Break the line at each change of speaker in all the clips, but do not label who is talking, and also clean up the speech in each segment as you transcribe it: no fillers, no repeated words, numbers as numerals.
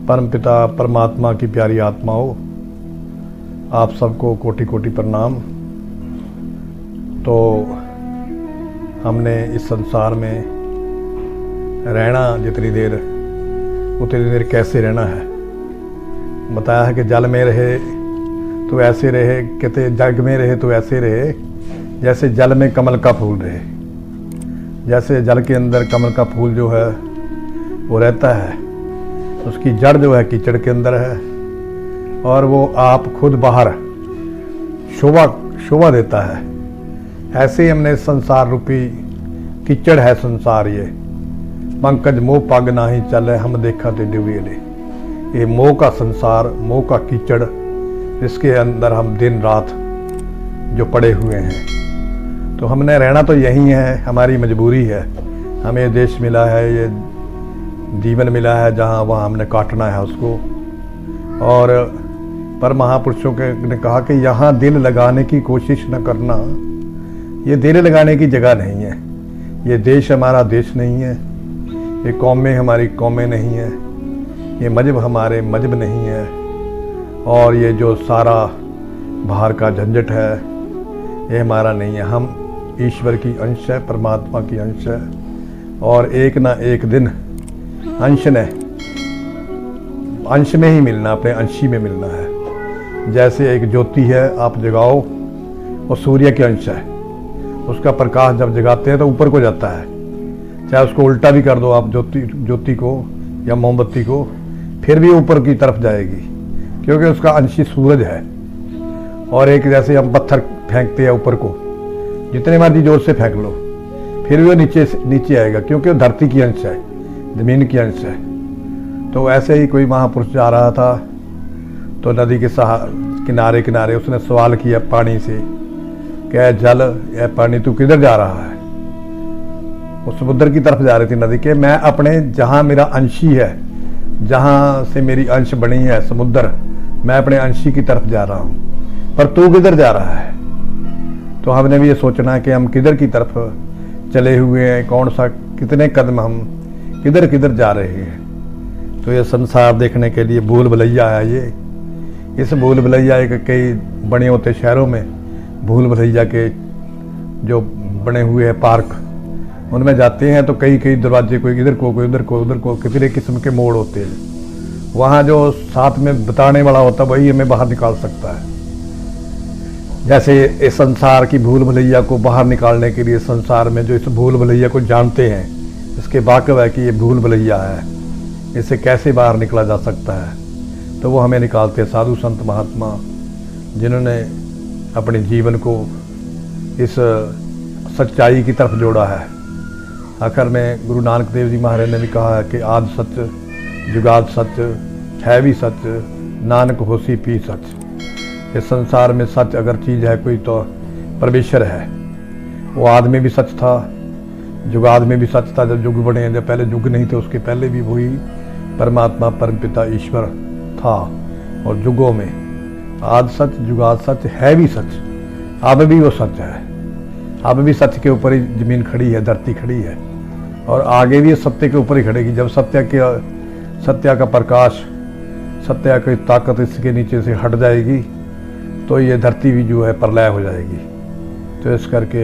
परमपिता परमात्मा की प्यारी आत्माओं, आप सबको कोटि कोटि प्रणाम। तो हमने इस संसार में रहना जितनी देर उतनी देर कैसे रहना है बताया है कि जल में रहे तो ऐसे रहे, कहते जग में रहे तो ऐसे रहे जैसे जल में कमल का फूल रहे। जैसे जल के अंदर कमल का फूल जो है वो रहता है, उसकी जड़ जो है कीचड़ के अंदर है और वो आप खुद बाहर शोभा देता है। ऐसे ही हमने संसार रूपी कीचड़ है संसार, ये पंकज मोह पग नाही चले हम देखा ते डिवेले। ये मोह का संसार, मोह का कीचड़, इसके अंदर हम दिन रात जो पड़े हुए हैं। तो हमने रहना तो यही है, हमारी मजबूरी है। हमें ये देश मिला है, ये जीवन मिला है, जहाँ वहाँ हमने काटना है उसको। और पर महापुरुषों के ने कहा कि यहाँ दिल लगाने की कोशिश न करना, ये दिल लगाने की जगह नहीं है। ये देश हमारा देश नहीं है, ये कौमें हमारी कौमें नहीं है, ये मजहब हमारे मजहब नहीं है। और ये जो सारा बाहर का झंझट है ये हमारा नहीं है। हम ईश्वर की अंश है, परमात्मा की अंश है और एक ना एक दिन अंश में ही मिलना, अपने अंशी में मिलना है। जैसे एक ज्योति है आप जगाओ, वो सूर्य के अंश है, उसका प्रकाश जब जगाते हैं तो ऊपर को जाता है। चाहे उसको उल्टा भी कर दो आप ज्योति को या मोमबत्ती को, फिर भी ऊपर की तरफ जाएगी, क्योंकि उसका अंशी सूरज है। और एक जैसे हम पत्थर फेंकते हैं ऊपर को, जितने मर्जी जोर से फेंक लो फिर भी वो नीचे आएगा, क्योंकि वो धरती की अंश है, जमीन की अंश है। तो ऐसे ही कोई महापुरुष जा रहा था तो नदी के किनारे किनारे उसने सवाल किया पानी से, क्या जल या पानी तू किधर जा रहा है? वो समुद्र की तरफ जा रही थी नदी के। मैं अपने जहाँ मेरा अंशी है, जहाँ से मेरी अंश बनी है समुद्र, मैं अपने अंशी की तरफ जा रहा हूँ, पर तू किधर जा रहा है? तो हमने भी ये सोचना है कि हम किधर की तरफ चले हुए हैं, कौन सा कितने कदम हम किधर किधर जा रहे हैं। तो ये संसार देखने के लिए भूल भुलैया है। ये इस भूल भुलैया के कई बने होते शहरों में भूल भुलैया के जो बने हुए हैं पार्क, उनमें जाते हैं तो कई कई दरवाजे, कोई इधर को कोई उधर को उधर को, कितने किस्म के मोड़ होते हैं। वहाँ जो साथ में बताने वाला होता है वही हमें बाहर निकाल सकता है। जैसे इस संसार की भूल भुलैया को बाहर निकालने के लिए, संसार में जो इस भूल भुलैया को जानते हैं, इसके वाकिफ है कि ये भूल भुलैया है, इससे कैसे बाहर निकला जा सकता है, तो वो हमें निकालते हैं साधु संत महात्मा, जिन्होंने अपने जीवन को इस सच्चाई की तरफ जोड़ा है। आखिर में गुरु नानक देव जी महाराज ने भी कहा है कि आद सच जुगाद सच है भी सच, नानक होसी पी सच। इस संसार में सच अगर चीज़ है कोई तो परमेश्वर है। वो आदि में भी सच था, जुगाद में भी सच था, जब युग बने, जब पहले युग नहीं थे उसके पहले भी वही परमात्मा परमपिता ईश्वर था। और युगों में आद सच जुगाद सच है भी सच, अब भी वो सच है। अब भी सच के ऊपर ही जमीन खड़ी है, धरती खड़ी है, और आगे भी सत्य के ऊपर ही खड़ेगी। जब सत्य का प्रकाश, सत्य की ताकत इसके नीचे से हट जाएगी तो ये धरती भी जो है प्रलय हो जाएगी। तो इस करके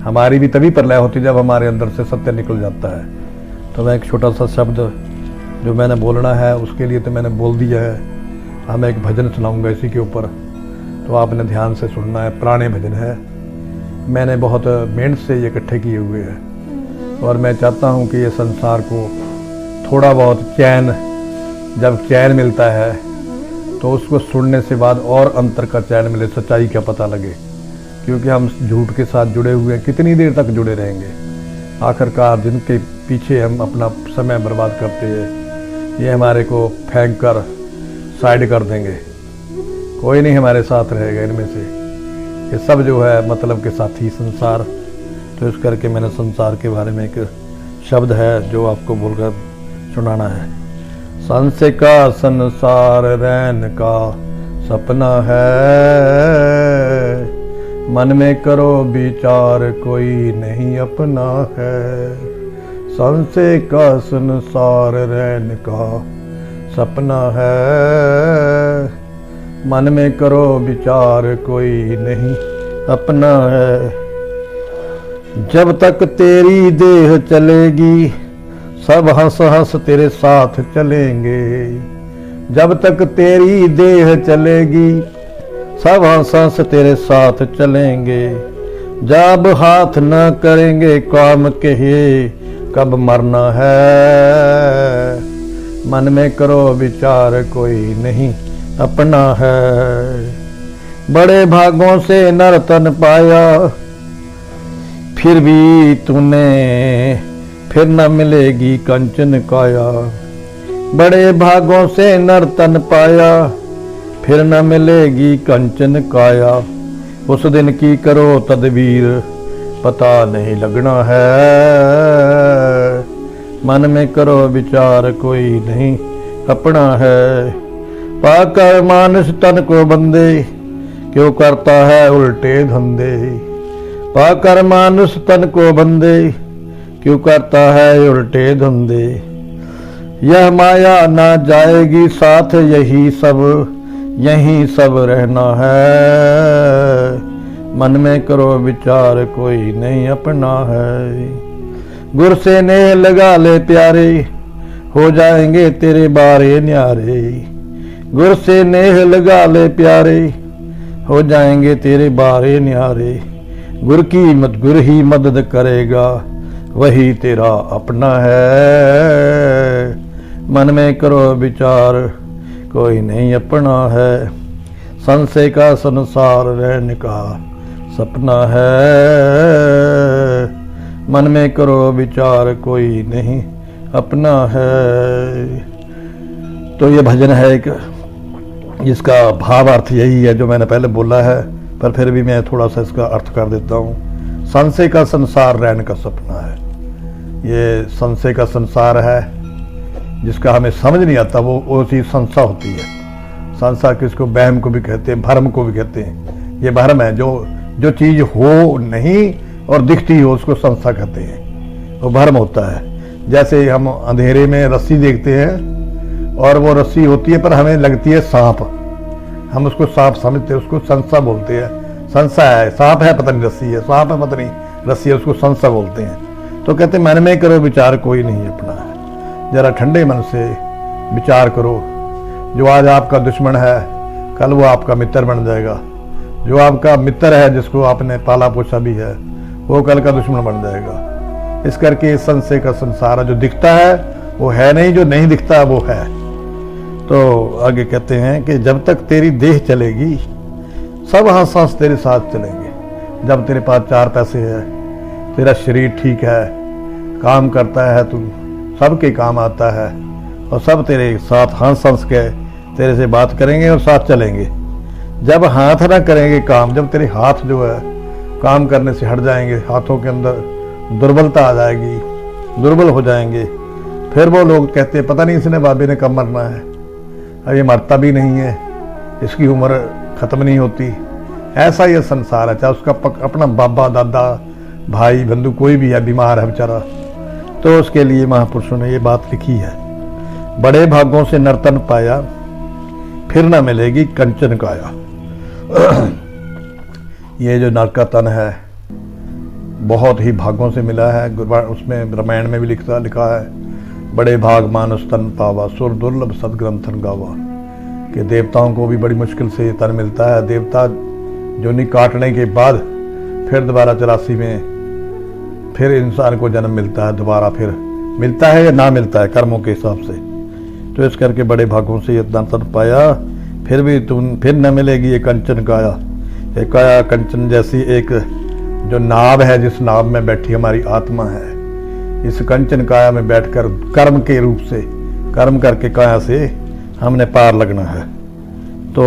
हमारी भी तभी प्रलय होती जब हमारे अंदर से सत्य निकल जाता है। तो मैं एक छोटा सा शब्द जो मैंने बोलना है उसके लिए तो मैंने बोल दिया है। मैं एक भजन सुनाऊंगा इसी के ऊपर, तो आपने ध्यान से सुनना है। पुराने भजन है, मैंने बहुत मेहनत से ये इकट्ठे किए हुए हैं और मैं चाहता हूँ कि ये संसार को थोड़ा बहुत चैन, जब चैन मिलता है तो उसको सुनने से बाद और अंतर का चैन मिले, सच्चाई का पता लगे। क्योंकि हम झूठ के साथ जुड़े हुए हैं, कितनी देर तक जुड़े रहेंगे? आखिरकार जिनके पीछे हम अपना समय बर्बाद करते हैं ये हमारे को फेंक कर साइड कर देंगे, कोई नहीं हमारे साथ रहेगा इनमें से। ये सब जो है मतलब के साथी संसार। तो इस करके मैंने संसार के बारे में एक शब्द है जो आपको बोलकर सुनाना है। संशय का संसार रैन का सपना है, मन में करो विचार कोई नहीं अपना है। संशय का संसार रैन का सपना है। मन में करो विचार कोई नहीं अपना है। जब तक तेरी देह चलेगी सब हंस हंस तेरे साथ चलेंगे। जब तक तेरी देह चलेगी सब हंस हंस तेरे साथ चलेंगे। जब हाथ न करेंगे काम के कब मरना है। मन में करो विचार कोई नहीं अपना है। बड़े भागों से नर तन पाया फिर भी तूने फिर न मिलेगी कंचन काया। बड़े भागों से नर तन पाया फिर न मिलेगी कंचन काया। उस दिन की करो तदबीर पता नहीं लगना है। मन में करो विचार कोई नहीं अपना है। पाकर मानस तन को बंदे क्यों करता है उल्टे धंधे। पाकर मानुष तन को बंदे क्यों करता है उल्टे धंधे। यह माया ना जाएगी साथ यही सब रहना है। मन में करो विचार कोई नहीं अपना है। गुर से नेह लगा ले प्यारे हो जाएंगे तेरे बारे न्यारे। गुर से नेह लगा ले प्यारे हो जाएंगे तेरे बारे न्यारे। गुर ही मदद करेगा वही तेरा अपना है। मन में करो विचार कोई नहीं अपना है। संशय का संसार रहने का सपना है। मन में करो विचार कोई नहीं अपना है। तो ये भजन है एक जिसका भाव अर्थ यही है जो मैंने पहले बोला है, पर फिर भी मैं थोड़ा सा इसका अर्थ कर देता हूँ। संशय का संसार रहने का सपना है। ये संशय का संसार है जिसका हमें समझ नहीं आता, वो चीज़ संशय होती है। संशय किसको वहम को भी कहते हैं, भ्रम को भी कहते हैं। ये भ्रम है, जो चीज़ हो नहीं और दिखती हो उसको संशय कहते हैं, वो भ्रम होता है। जैसे हम अंधेरे में रस्सी देखते हैं और वो रस्सी होती है पर हमें लगती है सांप, हम उसको सांप समझते हैं, उसको संशय बोलते हैं। संशय है, सांप है पता नहीं रस्सी है, सांप है पता नहीं रस्सी है, उसको संशय बोलते हैं। तो कहते मन में करो विचार कोई नहीं अपना है। जरा ठंडे मन से विचार करो। जो आज आपका दुश्मन है कल वो आपका मित्र बन जाएगा। जो आपका मित्र है जिसको आपने पाला पोसा भी है वो कल का दुश्मन बन जाएगा। इस करके संशय का संसार है, जो दिखता है वो है नहीं, जो नहीं दिखता है वो है। तो आगे कहते हैं कि जब तक तेरी देह चलेगी सब हंस हंस तेरे साथ चलेंगे। जब तेरे पास चार पैसे है, तेरा शरीर ठीक है, काम करता है, तू सबके काम आता है और सब तेरे साथ हंस हंस के तेरे से बात करेंगे और साथ चलेंगे। जब हाथ ना करेंगे काम, जब तेरे हाथ जो है काम करने से हट जाएंगे, हाथों के अंदर दुर्बलता आ जाएगी, दुर्बल हो जाएंगे, फिर वो लोग कहते हैं पता नहीं इसने बाबे ने कब मरना है, अब ये मरता भी नहीं है, इसकी उम्र ख़त्म नहीं होती। ऐसा ये संसार है। चाहे उसका अपना बाबा दादा भाई बंधु कोई भी है बीमार है बेचारा, तो उसके लिए महापुरुषों ने ये बात लिखी है। बड़े भागों से नर्तन पाया फिर न मिलेगी कंचन काया। ये जो नर का तन है बहुत ही भागों से मिला है। उसमें रामायण में भी लिखा है, बड़े भाग मानुष तन पावा सुर दुर्लभ सदग्रंथन गावा, कि देवताओं को भी बड़ी मुश्किल से ये तन मिलता है। देवता जोनी काटने के बाद फिर दोबारा 84 में फिर इंसान को जन्म मिलता है, दोबारा फिर मिलता है या ना मिलता है कर्मों के हिसाब से। तो इस करके बड़े भागों से ये तन पाया फिर भी तुम फिर न मिलेगी ये कंचन काया। ये काया कंचन जैसी एक जो नाव है, जिस नाव में बैठी हमारी आत्मा है, इस कंचन काया में बैठकर कर्म के रूप से कर्म करके काया से हमने पार लगना है। तो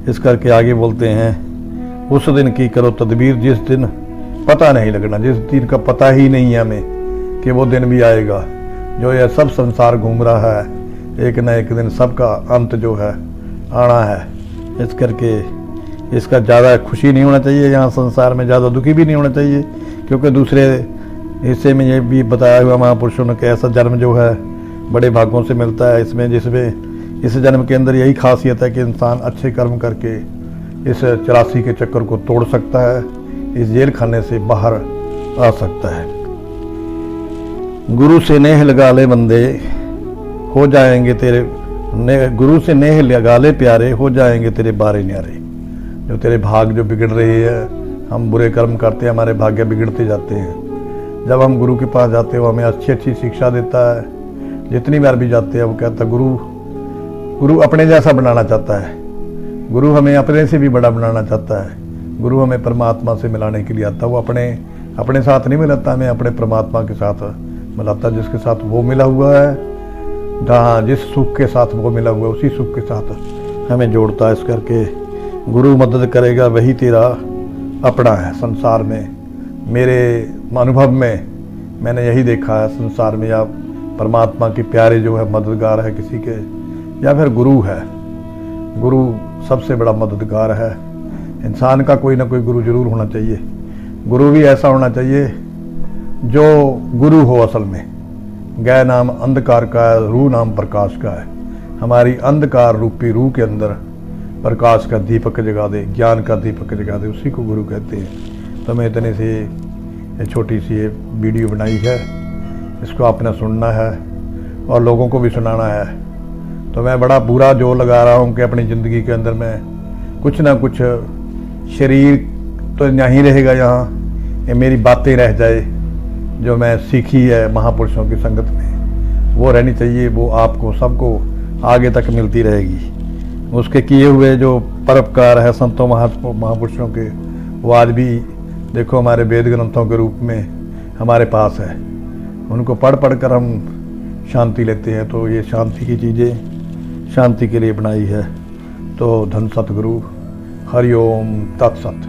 इस करके आगे बोलते हैं, उस दिन की करो तदबीर जिस दिन पता नहीं लगना, जिस दिन का पता ही नहीं है हमें कि वो दिन भी आएगा। जो यह सब संसार घूम रहा है, एक न एक दिन सबका अंत जो है आना है। इस करके इसका ज़्यादा खुशी नहीं होना चाहिए, यहाँ संसार में ज़्यादा दुखी भी नहीं होना चाहिए, क्योंकि दूसरे हिस्से में ये भी बताया हुआ महापुरुषों ने कि ऐसा जन्म जो है बड़े भागों से मिलता है। इसमें जिसमें इस जन्म के अंदर यही खासियत है कि इंसान अच्छे कर्म करके इस 84 के चक्कर को तोड़ सकता है, इस जेल खाने से बाहर आ सकता है। गुरु से नेह लगा ले बंदे, हो जाएंगे तेरे गुरु से नेह लगा ले प्यारे, हो जाएंगे तेरे बारे न्यारे। जो तेरे भाग जो बिगड़ रही है, हम बुरे कर्म करते हैं, हमारे भाग्य बिगड़ते जाते हैं। जब हम गुरु के पास जाते हैं वो हमें अच्छी अच्छी शिक्षा देता है। जितनी बार भी जाते हैं वो कहता है गुरु अपने जैसा बनाना चाहता है, गुरु हमें अपने से भी बड़ा बनाना चाहता है। गुरु हमें परमात्मा से मिलाने के लिए आता है। वो अपने साथ नहीं मिलाता, हमें अपने परमात्मा के साथ मिलाता, जिसके साथ वो मिला हुआ है, जहाँ जिस सुख के साथ वो मिला हुआ है उसी सुख के साथ हमें जोड़ता है। इस करके गुरु मदद करेगा वही तेरा अपना है। संसार में मेरे अनुभव में मैंने यही देखा है, संसार में या परमात्मा के प्यारे जो है मददगार है किसी के, या फिर गुरु है। गुरु सबसे बड़ा मददगार है। इंसान का कोई ना कोई गुरु जरूर होना चाहिए। गुरु भी ऐसा होना चाहिए जो गुरु हो असल में। गै नाम अंधकार का है, रूह नाम प्रकाश का है। हमारी अंधकार रूपी रूह के अंदर प्रकाश का दीपक जगा दे, ज्ञान का दीपक जगा दे, उसी को गुरु कहते हैं। तो मैं इतने से छोटी सी ये वीडियो बनाई है, इसको आपने सुनना है और लोगों को भी सुनाना है। तो मैं बड़ा पूरा जोर लगा रहा हूँ कि अपनी ज़िंदगी के अंदर मैं कुछ ना कुछ, शरीर तो नहीं रहेगा यहाँ, ये मेरी बातें रह जाए जो मैं सीखी है महापुरुषों की संगत में, वो रहनी चाहिए। वो आपको सबको आगे तक मिलती रहेगी। उसके किए हुए जो परोपकार है संतों महापुरुषों के, वो आज भी देखो हमारे वेद ग्रंथों के रूप में हमारे पास है। उनको पढ़ कर हम शांति लेते हैं। तो ये शांति की चीज़ें शांति के लिए बनाई है। तो धन सतगुरु, हरि ओम तत्सत।